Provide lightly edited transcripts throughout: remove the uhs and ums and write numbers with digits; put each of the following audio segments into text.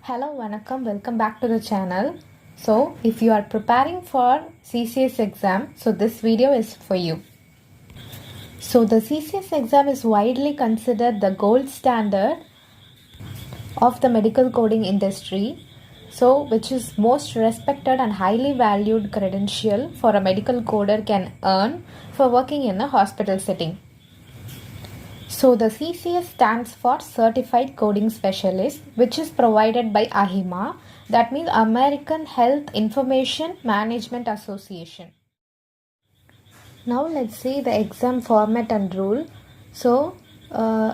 Hello, Vanakkam, welcome back to the channel. So, if you are preparing for CCS exam, so this video is for you. So, the CCS exam is widely considered the gold standard of the medical coding industry. So, which is most respected and highly valued credential for a medical coder can earn for working in a hospital setting. So the CCS stands for Certified Coding Specialist, which is provided by AHIMA, that means American Health Information Management Association. Now let's see the exam format and rule. So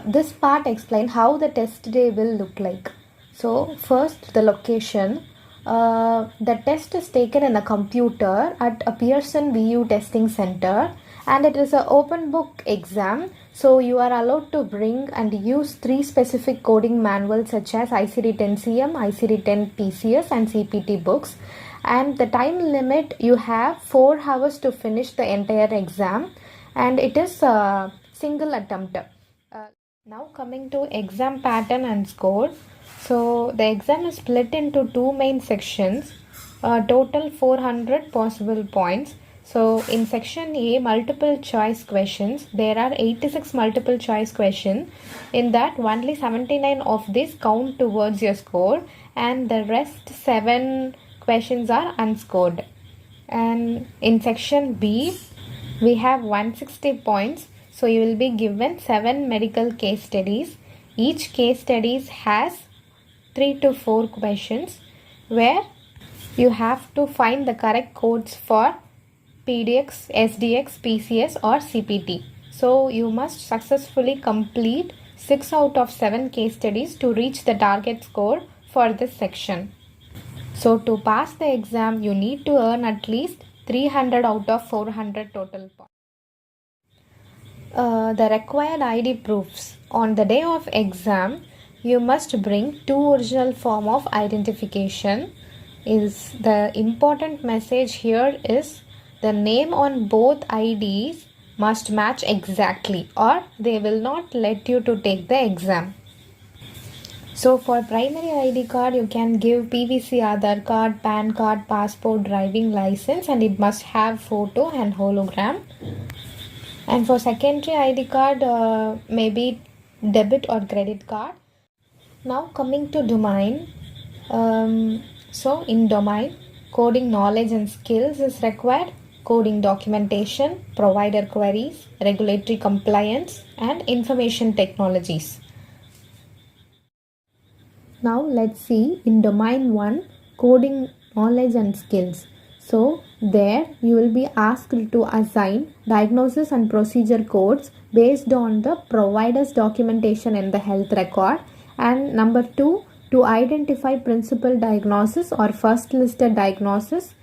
this part explains how the test day will look like. So first the location. The test is taken in a computer at a Pearson VU testing center, and it is an open book exam. So you are allowed to bring and use 3 specific coding manuals such as ICD-10-CM, ICD-10-PCS and CPT books. And the time limit, you have 4 hours to finish the entire exam, and it is a single attempt. Now coming to exam pattern and score. So the exam is split into 2 main sections, total 400 possible points. So in section A, multiple choice questions, there are 86 multiple choice questions. In that, only 79 of these count towards your score, and the rest 7 questions are unscored. And in section B, we have 160 points. So you will be given 7 medical case studies. Each case studies has 3 to 4 questions where you have to find the correct codes for PDX, SDX, PCS or CPT. So you must successfully complete 6 out of 7 case studies to reach the target score for this section. So to pass the exam, you need to earn at least 300 out of 400 total points. The required ID proofs. On the day of exam, you must bring 2 original form of identification. Is the important message here is the name on both IDs must match exactly, or they will not let you to take the exam. So for primary ID card, you can give PVC Aadhaar card, PAN card, passport, driving license, and it must have photo and hologram. And for secondary ID card, maybe debit or credit card. Now coming to domain. So in domain, coding knowledge and skills is required, coding documentation, provider queries, regulatory compliance, and information technologies. Now let's see in domain 1, coding knowledge and skills. So there you will be asked to assign diagnosis and procedure codes based on the provider's documentation in the health record, and number 2, to identify principal diagnosis or first listed diagnosis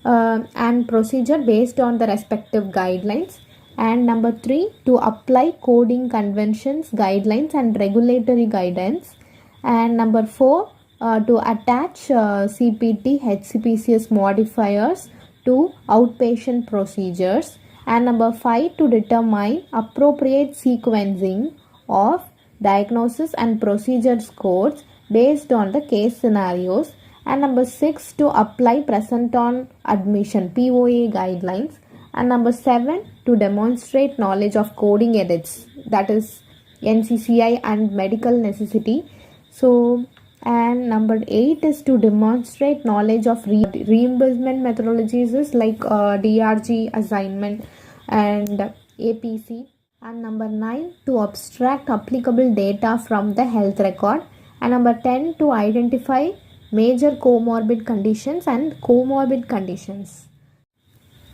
and procedure based on the respective guidelines, and number 3, to apply coding conventions, guidelines and regulatory guidance, and number 4, to attach CPT, HCPCS modifiers to outpatient procedures, and number 5, to determine appropriate sequencing of diagnosis and procedure scores based on the case scenarios, and number 6, to apply present on admission POA guidelines, and number 7, to demonstrate knowledge of coding edits, that is NCCI and medical necessity. So and number 8 is to demonstrate knowledge of reimbursement methodologies like DRG assignment and APC. And number 9, to abstract applicable data from the health record. And number 10, to identify major comorbid conditions and comorbid conditions.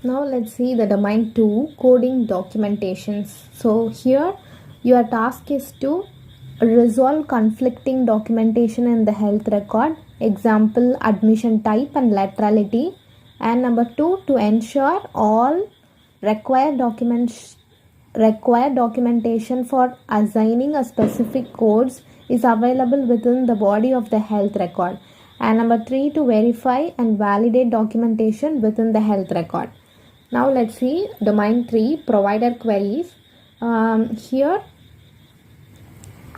Now let's see the domain 2, coding documentations. So here your task is to resolve conflicting documentation in the health record, example admission type and laterality. And number 2, to ensure all required documentation for assigning a specific codes is available within the body of the health record. And number 3, to verify and validate documentation within the health record. Now let's see domain 3, provider queries. Here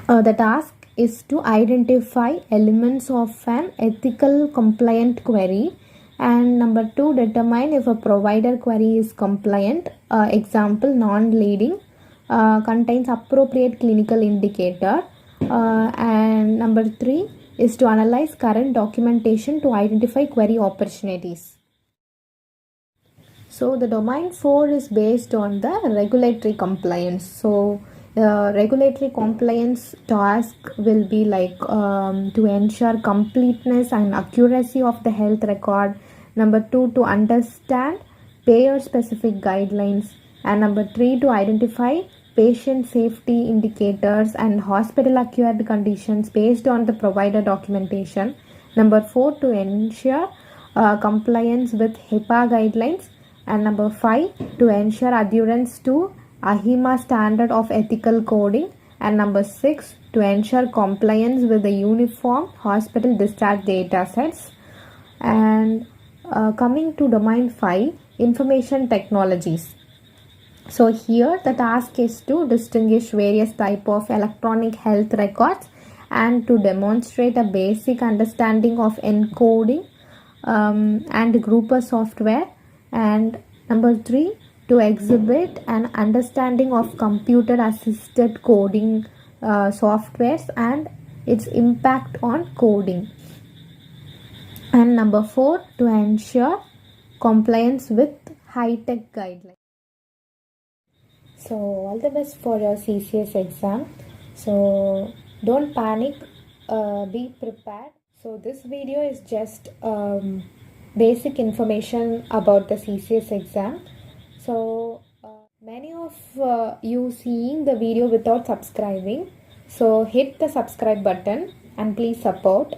the task is to identify elements of an ethical compliant query, and number 2, determine if a provider query is compliant. Example, non-leading, contains appropriate clinical indicator. And number 3 is to analyze current documentation to identify query opportunities. So the domain 4 is based on the regulatory compliance. So regulatory compliance task will be like to ensure completeness and accuracy of the health record. Number 2, to understand payer specific guidelines. And number 3, to identify patient safety indicators and hospital acquired conditions based on the provider documentation. Number 4, to ensure compliance with HIPAA guidelines. And number 5, to ensure adherence to AHIMA standard of ethical coding. And number 6, to ensure compliance with the uniform hospital discharge data sets. And coming to domain 5, information technologies. So here the task is to distinguish various type of electronic health records and to demonstrate a basic understanding of encoding and grouper software. And number 3, to exhibit an understanding of computer assisted coding softwares and its impact on coding. And number 4, to ensure compliance with high-tech guidelines. So all the best for your CCS exam. So don't panic, be prepared. So this video is just basic information about the CCS exam. So many of you seeing the video without subscribing, so hit the subscribe button and please support.